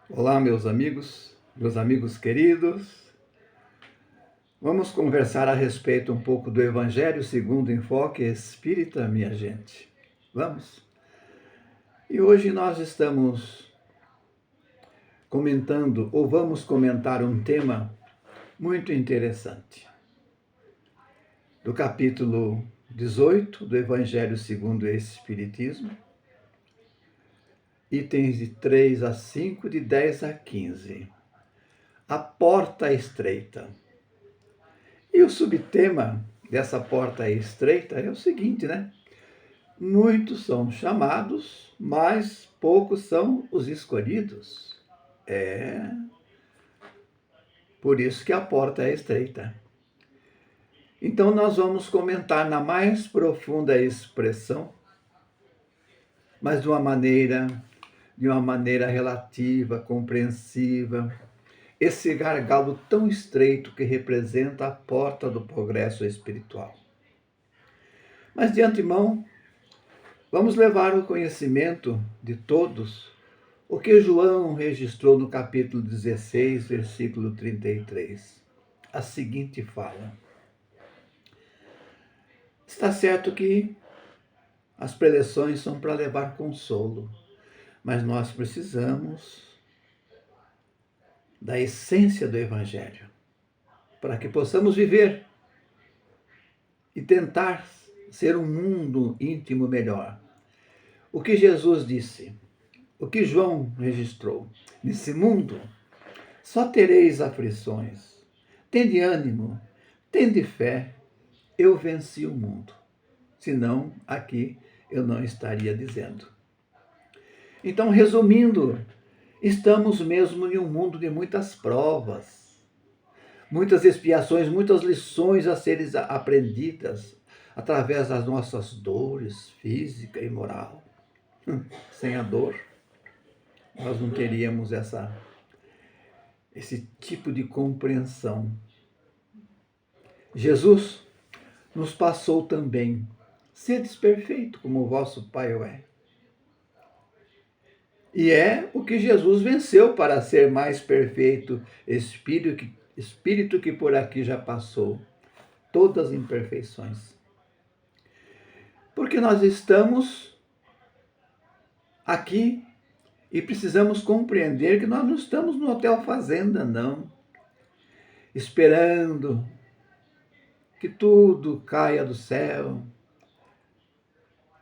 Olá, meus amigos queridos. Vamos conversar a respeito um pouco do Evangelho segundo o enfoque espírita, minha gente. Vamos? E hoje nós estamos comentando, ou vamos comentar um tema muito interessante. Do capítulo 18 do Evangelho segundo o Espiritismo, itens de 3 a 5, de 10 a 15. A porta estreita. E o subtema dessa porta estreita é o seguinte, né? Muitos são chamados, mas poucos são os escolhidos. É por isso que a porta é estreita. Então nós vamos comentar na mais profunda expressão, mas de uma maneira relativa, compreensiva, esse gargalo tão estreito que representa a porta do progresso espiritual. Mas de antemão, vamos levar ao conhecimento de todos o que João registrou no capítulo 16, versículo 33. A seguinte fala: Está certo que as preleções são para levar consolo, mas nós precisamos da essência do Evangelho para que possamos viver e tentar ser um mundo íntimo melhor. O que Jesus disse, o que João registrou: nesse mundo só tereis aflições. Tende ânimo, tende fé, eu venci o mundo. Senão, aqui eu não estaria dizendo. Então, resumindo, estamos mesmo em um mundo de muitas provas, muitas expiações, muitas lições a serem aprendidas através das nossas dores física e moral. Sem a dor, nós não teríamos esse tipo de compreensão. Jesus nos passou também: sedes perfeito como o vosso Pai o é. E é o que Jesus venceu para ser mais perfeito, espírito que por aqui já passou todas as imperfeições. Porque nós estamos aqui e precisamos compreender que nós não estamos no hotel fazenda, não, esperando que tudo caia do céu,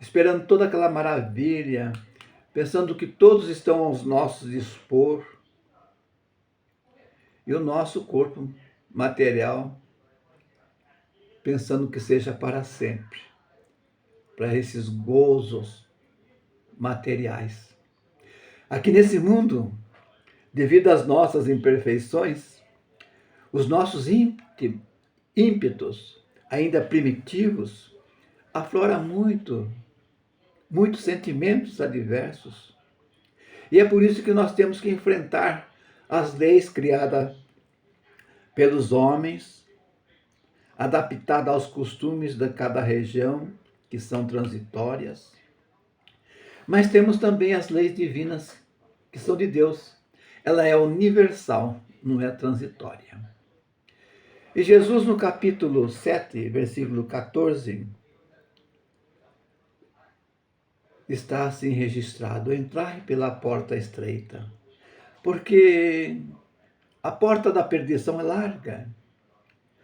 esperando toda aquela maravilha, pensando que todos estão aos nossos dispor, e o nosso corpo material pensando que seja para sempre, para esses gozos materiais. Aqui nesse mundo, devido às nossas imperfeições, os nossos ímpetos, ainda primitivos, aflora muitos sentimentos adversos. E é por isso que nós temos que enfrentar as leis criadas pelos homens, adaptadas aos costumes de cada região, que são transitórias. Mas temos também as leis divinas, que são de Deus. Ela é universal, não é transitória. E Jesus, no capítulo 7, versículo 14, está assim registrado: entrai pela porta estreita, porque a porta da perdição é larga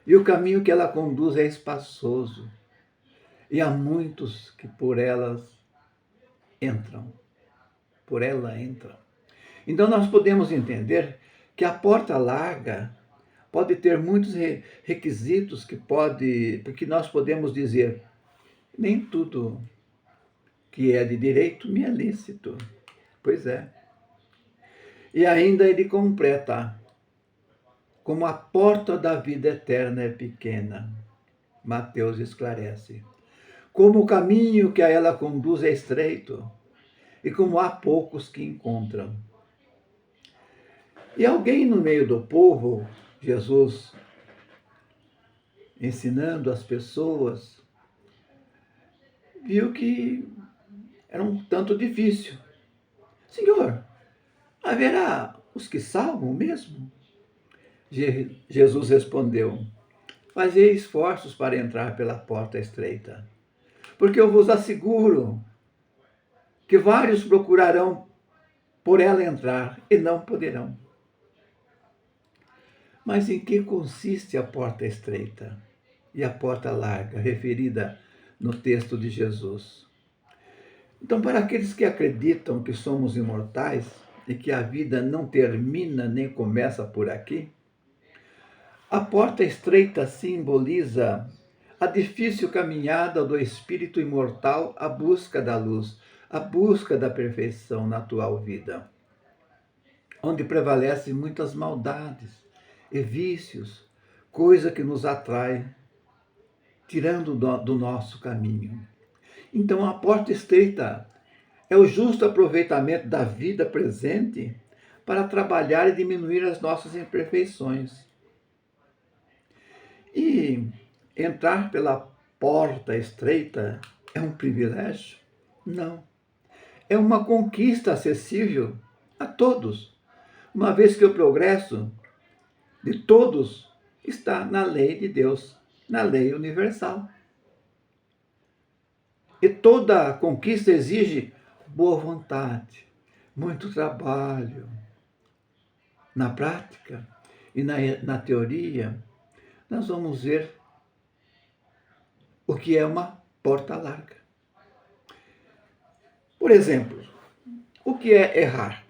e o caminho que ela conduz é espaçoso, e há muitos que por ela entram. Então nós podemos entender que a porta larga pode ter muitos requisitos porque nós podemos dizer: nem tudo que é de direito me é lícito. Pois é. E ainda ele completa: como a porta da vida eterna é pequena. Mateus esclarece: como o caminho que a ela conduz é estreito, e como há poucos que encontram. E alguém no meio do povo, Jesus ensinando as pessoas, viu que era um tanto difícil. Senhor, haverá Os que salvam mesmo? Jesus respondeu: fazei esforços para entrar pela porta estreita, porque eu vos asseguro que vários procurarão por ela entrar e não poderão. Mas em que consiste a porta estreita e a porta larga, referida no texto de Jesus? Então, para aqueles que acreditam que somos imortais e que a vida não termina nem começa por aqui, a porta estreita simboliza a difícil caminhada do espírito imortal à busca da luz, à busca da perfeição na atual vida, onde prevalecem muitas maldades e vícios, coisa que nos atrai, tirando do nosso caminho. Então, a porta estreita é o justo aproveitamento da vida presente para trabalhar e diminuir as nossas imperfeições. E entrar pela porta estreita é um privilégio? Não. É uma conquista acessível a todos, uma vez que o progresso de todos está na lei de Deus, na lei universal. E toda conquista exige boa vontade, muito trabalho. Na prática e na teoria, nós vamos ver o que é uma porta larga. Por exemplo, o que é errar?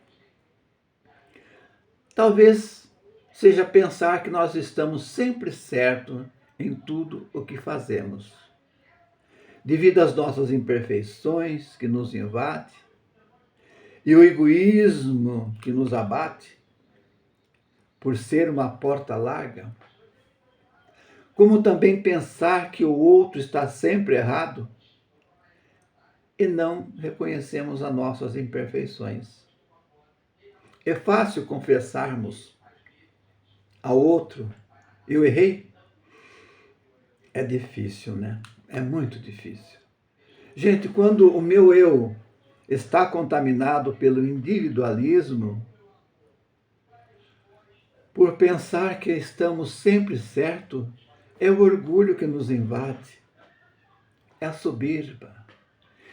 Talvez seja pensar que nós estamos sempre certos em tudo o que fazemos. Devido às nossas imperfeições que nos invadem e o egoísmo que nos abate, por ser uma porta larga, como também pensar que o outro está sempre errado e não reconhecemos as nossas imperfeições. É fácil confessarmos ao outro: eu errei? É difícil, né? É muito difícil. Gente, quando o meu eu está contaminado pelo individualismo, por pensar que estamos sempre certo, é o orgulho que nos invade, é a soberba.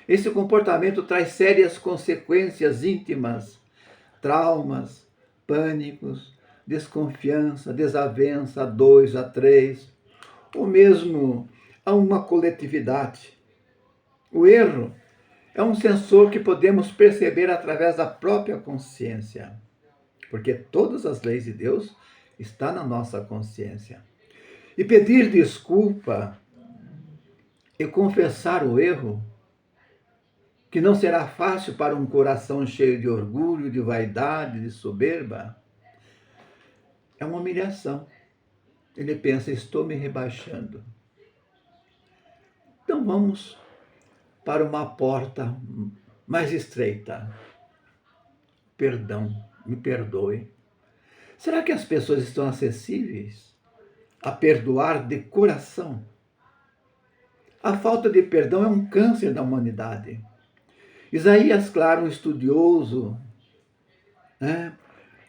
Esse comportamento traz sérias consequências íntimas, traumas, pânicos, desconfiança, desavença a dois, a três, ou mesmo a uma coletividade. O erro é um sensor que podemos perceber através da própria consciência, porque todas as leis de Deus estão na nossa consciência. E pedir desculpa e confessar o erro, que não será fácil para um coração cheio de orgulho, de vaidade, de soberba, é uma humilhação. Ele pensa: estou me rebaixando. Então vamos para uma porta mais estreita. Perdão, me perdoe. Será que as pessoas estão acessíveis a perdoar de coração? A falta de perdão é um câncer da humanidade. Isaías, claro, um estudioso, né,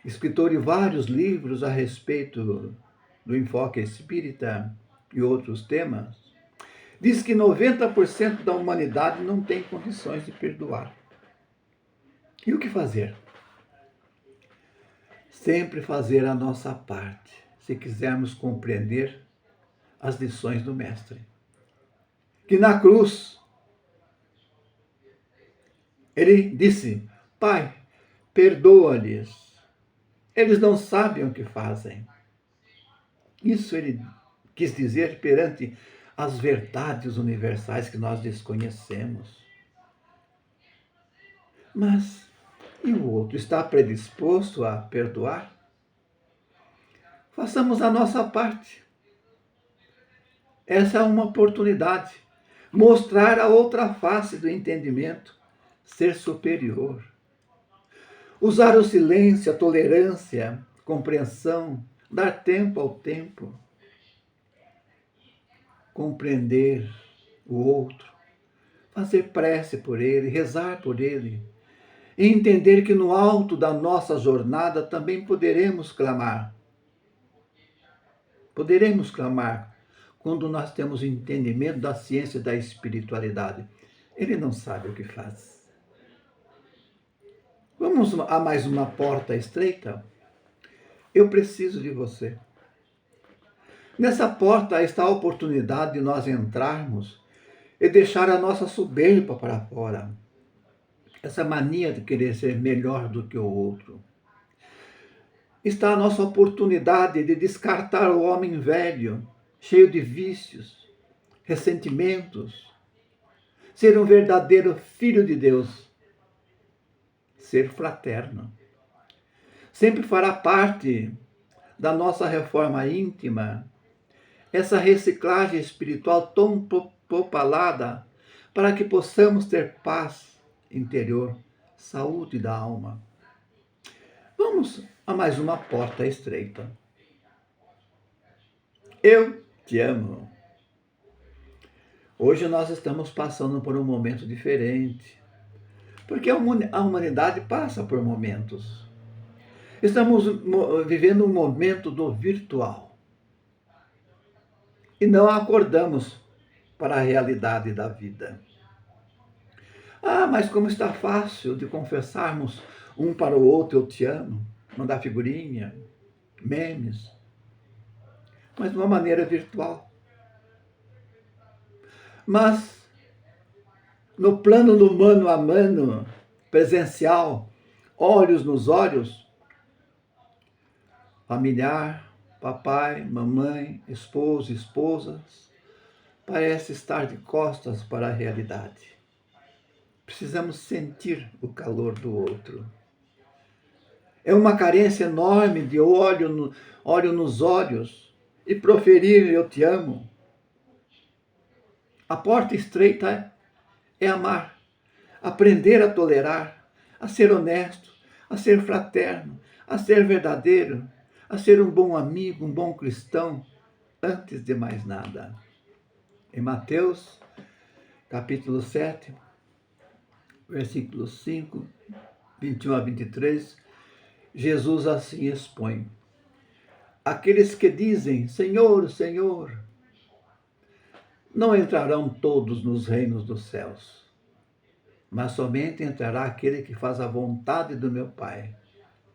escritor de vários livros a respeito do enfoque espírita e outros temas, diz que 90% da humanidade não tem condições de perdoar. E o que fazer? Sempre fazer a nossa parte, se quisermos compreender as lições do Mestre. Que na cruz, ele disse: Pai, perdoa-lhes, eles não sabem o que fazem. Isso ele quis dizer perante as verdades universais que nós desconhecemos. Mas e o outro está predisposto a perdoar? Façamos a nossa parte. Essa é uma oportunidade. Mostrar a outra face do entendimento, ser superior. Usar o silêncio, a tolerância, compreensão, dar tempo ao tempo. Compreender o outro, fazer prece por ele, rezar por ele. e entender que no alto da nossa jornada também poderemos clamar. Poderemos clamar quando nós temos entendimento da ciência e da espiritualidade. Ele não sabe o que faz. Vamos a mais uma porta estreita? Eu preciso de você. Nessa porta está a oportunidade de nós entrarmos e deixar a nossa soberba para fora. Essa mania de querer ser melhor do que o outro. Está a nossa oportunidade de descartar o homem velho, cheio de vícios, ressentimentos, ser um verdadeiro filho de Deus, ser fraterno. Sempre fará parte da nossa reforma íntima essa reciclagem espiritual tão propalada para que possamos ter paz interior, saúde da alma. Vamos a mais uma porta estreita. Eu te amo. Hoje nós estamos passando por um momento diferente, porque a humanidade passa por momentos. Estamos vivendo um momento do virtual e não acordamos para a realidade da vida. Ah, mas como está fácil de confessarmos um para o outro, eu te amo, mandar figurinha, memes, mas de uma maneira virtual. Mas no plano do mano a mano, presencial, olhos nos olhos, familiar, papai, mamãe, esposo, esposas, parece estar de costas para a realidade. Precisamos sentir o calor do outro. É uma carência enorme de olho nos olhos e proferir eu te amo. A porta estreita é amar, aprender a tolerar, a ser honesto, a ser fraterno, a ser verdadeiro, a ser um bom amigo, um bom cristão, antes de mais nada. Em Mateus, capítulo 7, versículos 5, 21 a 23, Jesus assim expõe: aqueles que dizem, Senhor, Senhor, não entrarão todos nos reinos dos céus, mas somente entrará aquele que faz a vontade do meu Pai,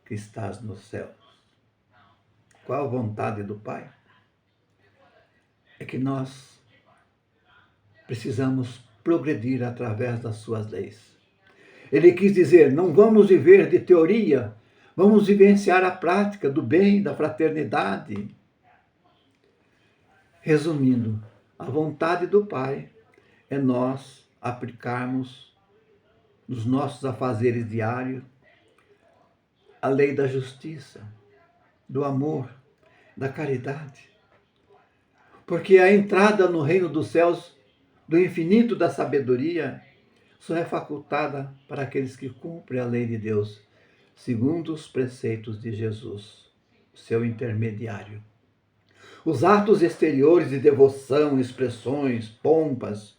que estás nos céus. Qual a vontade do Pai? É que nós precisamos progredir através das suas leis. Ele quis dizer, não vamos viver de teoria, vamos vivenciar a prática do bem, da fraternidade. Resumindo, a vontade do Pai é nós aplicarmos nos nossos afazeres diários a lei da justiça, do amor, da caridade. Porque a entrada no reino dos céus, do infinito da sabedoria, só é facultada para aqueles que cumprem a lei de Deus, segundo os preceitos de Jesus, seu intermediário. Os atos exteriores de devoção, expressões, pompas,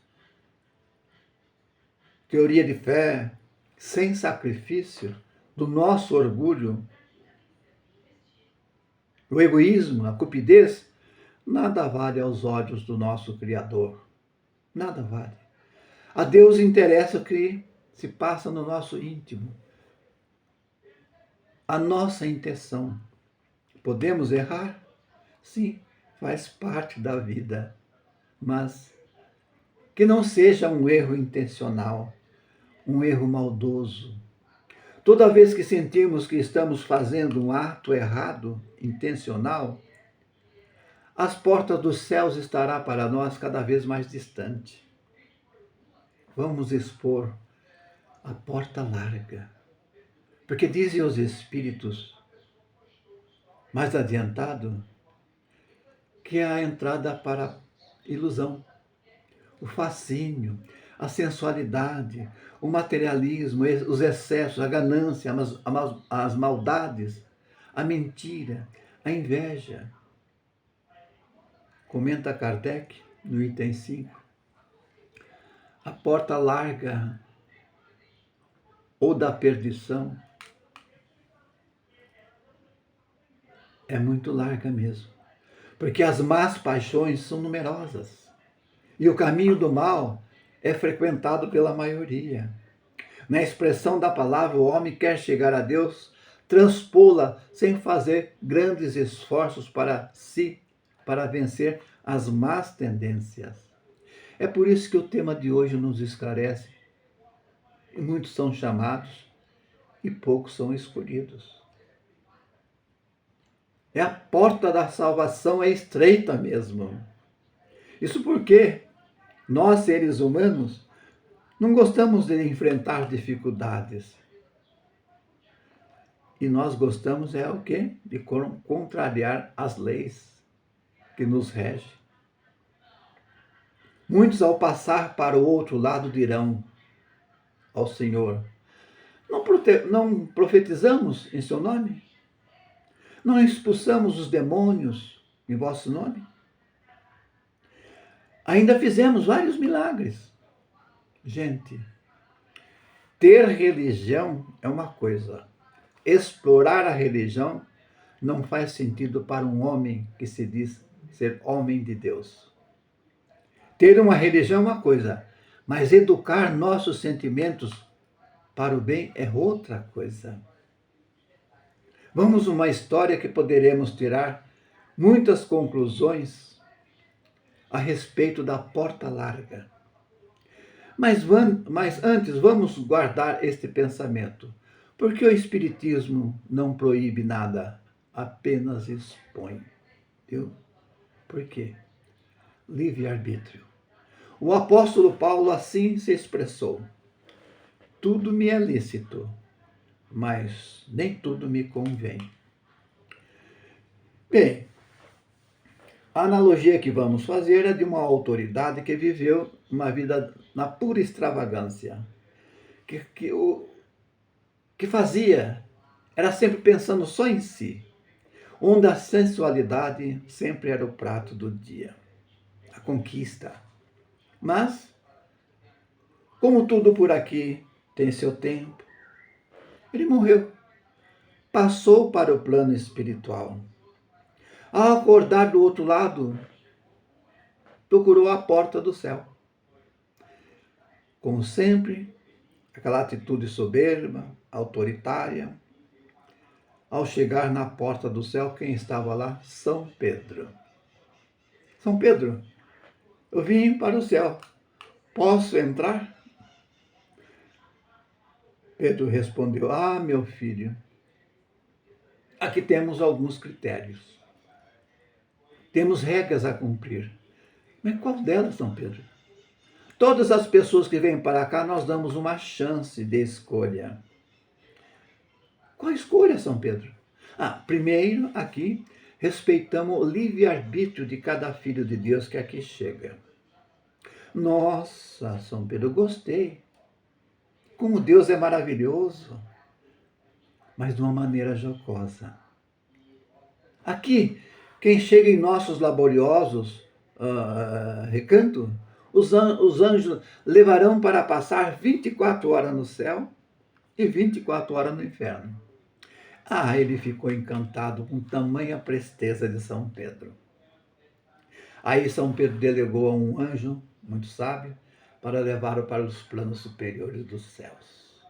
teoria de fé, sem sacrifício, do nosso orgulho, o egoísmo, a cupidez, nada vale aos olhos do nosso Criador. Nada vale. A Deus interessa o que se passa no nosso íntimo. A nossa intenção. Podemos errar? Sim, faz parte da vida. Mas que não seja um erro intencional, um erro maldoso. Toda vez que sentimos que estamos fazendo um ato errado, intencional, as portas dos céus estará para nós cada vez mais distante. Vamos expor a porta larga. Porque dizem os espíritos mais adiantado que é a entrada para a ilusão, o fascínio, a sensualidade, o materialismo, os excessos, a ganância, as maldades, a mentira, a inveja. Comenta Kardec no item 5. A porta larga ou da perdição é muito larga mesmo. Porque as más paixões são numerosas. E o caminho do mal é frequentado pela maioria. Na expressão da palavra, o homem quer chegar a Deus, transpô-la sem fazer grandes esforços para si, para vencer as más tendências. É por isso que o tema de hoje nos esclarece. E muitos são chamados e poucos são escolhidos. A porta da salvação é estreita mesmo. Isso porque nós, seres humanos, não gostamos de enfrentar dificuldades. E nós gostamos o quê? De contrariar as leis que nos regem. Muitos, ao passar para o outro lado, dirão ao Senhor: não profetizamos em seu nome? Não expulsamos os demônios em vosso nome? Ainda fizemos vários milagres. Gente, ter religião é uma coisa. Explorar a religião não faz sentido para um homem que se diz ser homem de Deus. Ter uma religião é uma coisa, mas educar nossos sentimentos para o bem é outra coisa. Vamos uma história que poderemos tirar muitas conclusões a respeito da porta larga. Mas antes, vamos guardar este pensamento. Porque o Espiritismo não proíbe nada, apenas expõe. Viu? Por quê? Livre-arbítrio. O apóstolo Paulo assim se expressou: tudo me é lícito, mas nem tudo me convém. Bem, a analogia que vamos fazer é de uma autoridade que viveu uma vida na pura extravagância, que fazia, era sempre pensando só em si, onde a sensualidade sempre era o prato do dia, a conquista. Mas, como tudo por aqui tem seu tempo, ele morreu, passou para o plano espiritual. Ao acordar do outro lado, procurou a porta do céu. Como sempre, aquela atitude soberba, autoritária. Ao chegar na porta do céu, quem estava lá? São Pedro. São Pedro, eu vim para o céu. Posso entrar? Pedro respondeu: ah, meu filho, aqui temos alguns critérios. Temos regras a cumprir. Mas qual delas, São Pedro? Todas as pessoas que vêm para cá, nós damos uma chance de escolha. Qual a escolha, São Pedro? Primeiro, aqui, respeitamos o livre-arbítrio de cada filho de Deus que aqui chega. Nossa, São Pedro, gostei. Como Deus é maravilhoso, mas de uma maneira jocosa. Aqui, quem chega em nossos laboriosos recanto, os anjos levarão para passar 24 horas no céu e 24 horas no inferno. Ele ficou encantado com tamanha presteza de São Pedro. Aí São Pedro delegou a um anjo, muito sábio, para levá-lo para os planos superiores dos céus.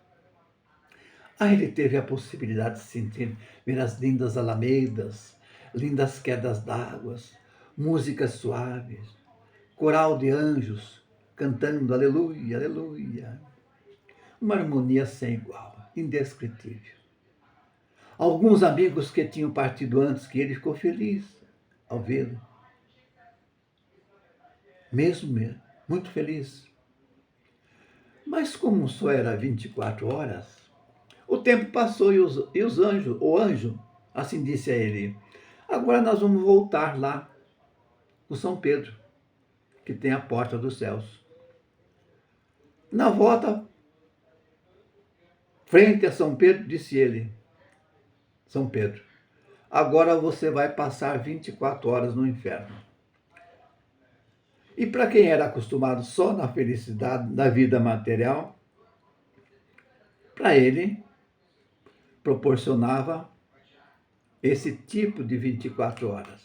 Ele teve a possibilidade de sentir, ver as lindas alamedas, lindas quedas d'água, músicas suaves, coral de anjos cantando aleluia, aleluia. Uma harmonia sem igual, indescritível. Alguns amigos que tinham partido antes que ele, ficou feliz ao vê-lo. Mesmo, muito feliz. Mas como só era 24 horas, o tempo passou e os anjos, o anjo, assim disse a ele: agora nós vamos voltar lá com São Pedro, que tem a porta dos céus. Na volta, frente a São Pedro, disse ele: São Pedro, agora você vai passar 24 horas no inferno. E para quem era acostumado só na felicidade da vida material, para ele, proporcionava esse tipo de 24 horas.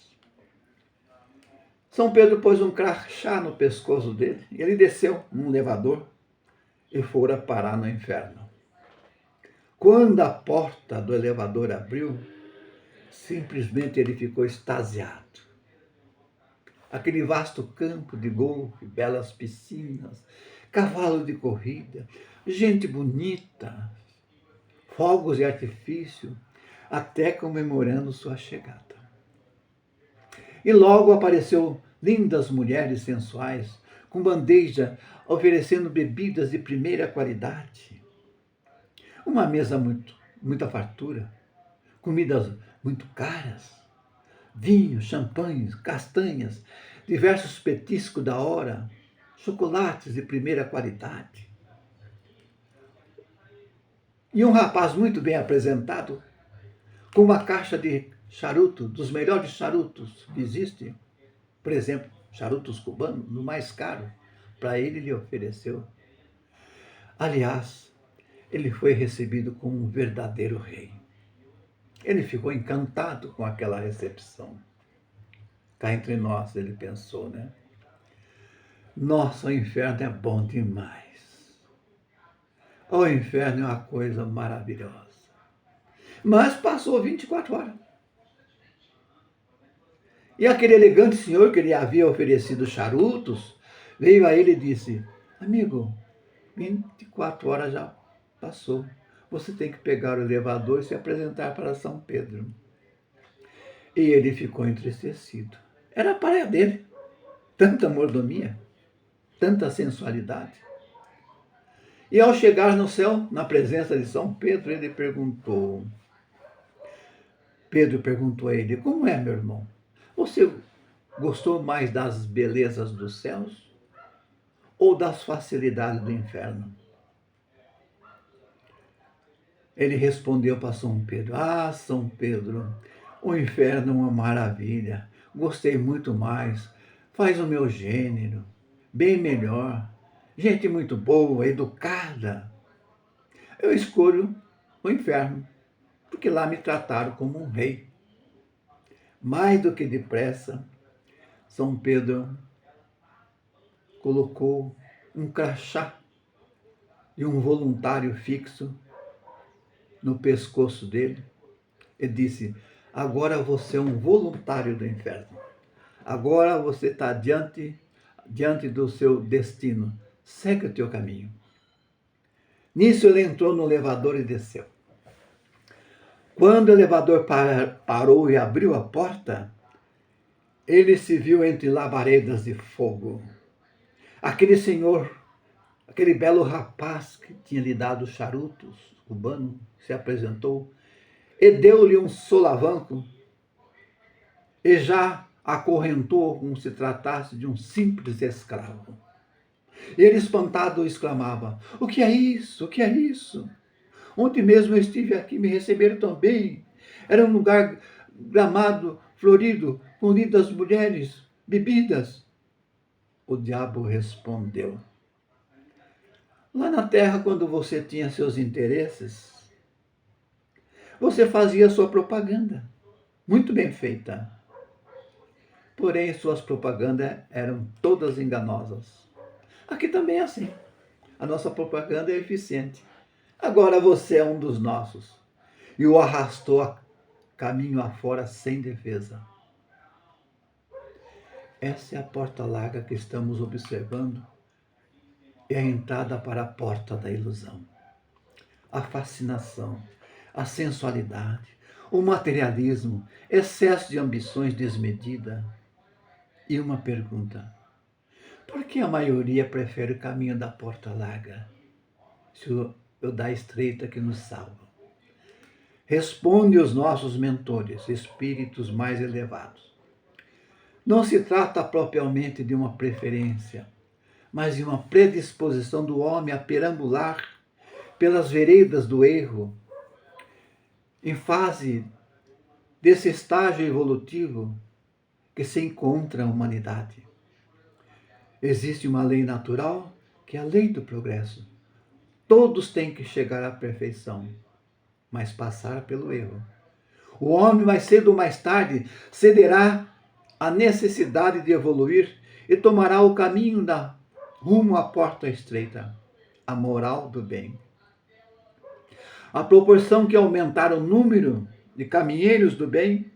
São Pedro pôs um crachá no pescoço dele e ele desceu num elevador e fora parar no inferno. Quando a porta do elevador abriu, simplesmente ele ficou extasiado. Aquele vasto campo de golfe, belas piscinas, cavalo de corrida, gente bonita, fogos de artifício, até comemorando sua chegada. E logo apareceu lindas mulheres sensuais, com bandeja, oferecendo bebidas de primeira qualidade. Uma mesa muita fartura, comidas muito caras, vinho, champanhes, castanhas, diversos petiscos da hora, chocolates de primeira qualidade. E um rapaz muito bem apresentado, com uma caixa de charuto, dos melhores charutos que existem, por exemplo, charutos cubanos, no mais caro, para ele lhe ofereceu. Aliás, ele foi recebido como um verdadeiro rei. Ele ficou encantado com aquela recepção. Cá entre nós, ele pensou, né? Nossa, o inferno é bom demais. O inferno é uma coisa maravilhosa. Mas passou 24 horas. E aquele elegante senhor que lhe havia oferecido charutos, veio a ele e disse: amigo, 24 horas já passou. Você tem que pegar o elevador e se apresentar para São Pedro. E ele ficou entristecido. Era a praia dele. Tanta mordomia, tanta sensualidade. E ao chegar no céu, na presença de São Pedro, Pedro perguntou a ele: como é, meu irmão? Você gostou mais das belezas dos céus ou das facilidades do inferno? Ele respondeu para São Pedro: ah, São Pedro, o inferno é uma maravilha. Gostei muito mais. Faz o meu gênero, bem melhor. Gente muito boa, educada. Eu escolho o inferno, porque lá me trataram como um rei. Mais do que depressa, São Pedro colocou um crachá de um voluntário fixo no pescoço dele e disse: agora você é um voluntário do inferno. Agora você está diante do seu destino. Segue o teu caminho. Nisso ele entrou no elevador e desceu. Quando o elevador parou e abriu a porta, ele se viu entre labaredas de fogo. Aquele senhor, aquele belo rapaz que tinha lhe dado charutos cubano, se apresentou e deu-lhe um solavanco e já acorrentou como se tratasse de um simples escravo. Ele, espantado, exclamava: o que é isso? O que é isso? Ontem mesmo eu estive aqui, me receberam tão bem. Era um lugar gramado, florido, com lindas mulheres, bebidas. O diabo respondeu: lá na terra, quando você tinha seus interesses, você fazia sua propaganda, muito bem feita. Porém, suas propagandas eram todas enganosas. Aqui também é assim. A nossa propaganda é eficiente. Agora você é um dos nossos. E o arrastou a caminho afora sem defesa. Essa é a porta larga que estamos observando. É a entrada para a porta da ilusão. A fascinação, a sensualidade, o materialismo, excesso de ambições desmedida. E uma pergunta: por que a maioria prefere o caminho da porta larga, se o da estreita que nos salva? Responde os nossos mentores, espíritos mais elevados. Não se trata propriamente de uma preferência, mas de uma predisposição do homem a perambular pelas veredas do erro, em fase desse estágio evolutivo que se encontra a humanidade. Existe uma lei natural, que é a lei do progresso. Todos têm que chegar à perfeição, mas passar pelo erro. O homem, mais cedo ou mais tarde, cederá à necessidade de evoluir e tomará o caminho rumo à porta estreita, a moral do bem. À proporção que aumentar o número de caminheiros do bem,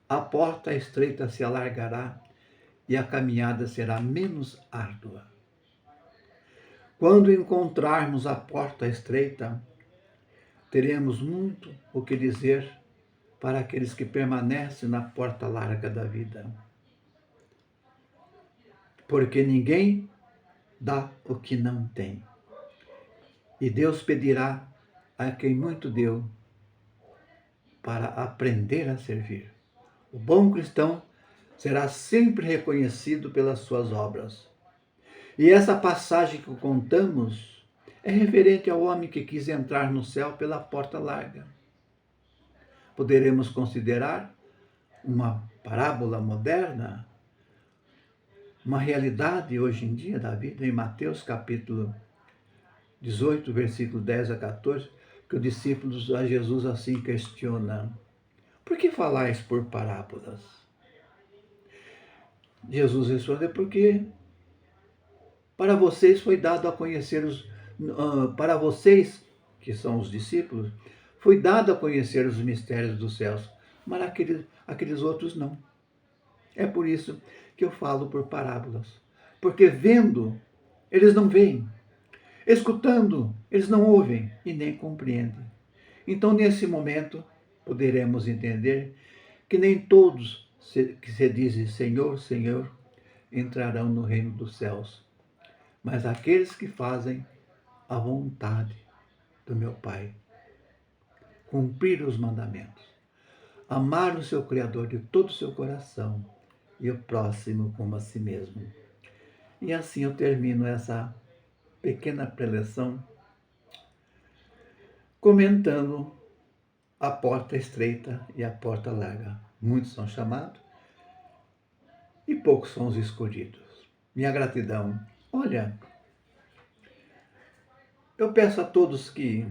a porta estreita se alargará e a caminhada será menos árdua. Quando encontrarmos a porta estreita, teremos muito o que dizer para aqueles que permanecem na porta larga da vida. Porque ninguém dá o que não tem. E Deus pedirá a quem muito deu para aprender a servir. O bom cristão será sempre reconhecido pelas suas obras. E essa passagem que contamos é referente ao homem que quis entrar no céu pela porta larga. Poderemos considerar uma parábola moderna, uma realidade hoje em dia da vida, em Mateus capítulo 18, versículo 10 a 14, que os discípulos a Jesus assim questionam: por que falais por parábolas? Jesus respondeu: porque para vocês foi dado a conhecer para vocês, que são os discípulos, foi dado a conhecer os mistérios dos céus, mas aqueles outros não. É por isso que eu falo por parábolas. Porque vendo, eles não veem. Escutando, eles não ouvem e nem compreendem. Então, nesse momento, poderemos entender que nem todos que se dizem Senhor, Senhor, entrarão no reino dos céus, mas aqueles que fazem a vontade do meu Pai. Cumprir os mandamentos. Amar o seu Criador de todo o seu coração e o próximo como a si mesmo. E assim eu termino essa pequena preleção comentando a porta estreita e a porta larga. Muitos são chamados e poucos são os escolhidos. Minha gratidão. Olha, eu peço a todos que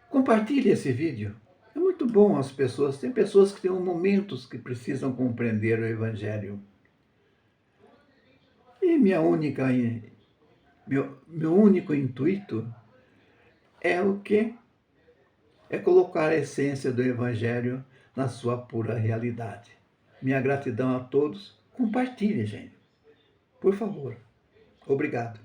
compartilhem esse vídeo. É muito bom as pessoas. Tem pessoas que têm momentos que precisam compreender o Evangelho. E meu único intuito é o quê? É colocar a essência do Evangelho na sua pura realidade. Minha gratidão a todos. Compartilhe, gente. Por favor. Obrigado.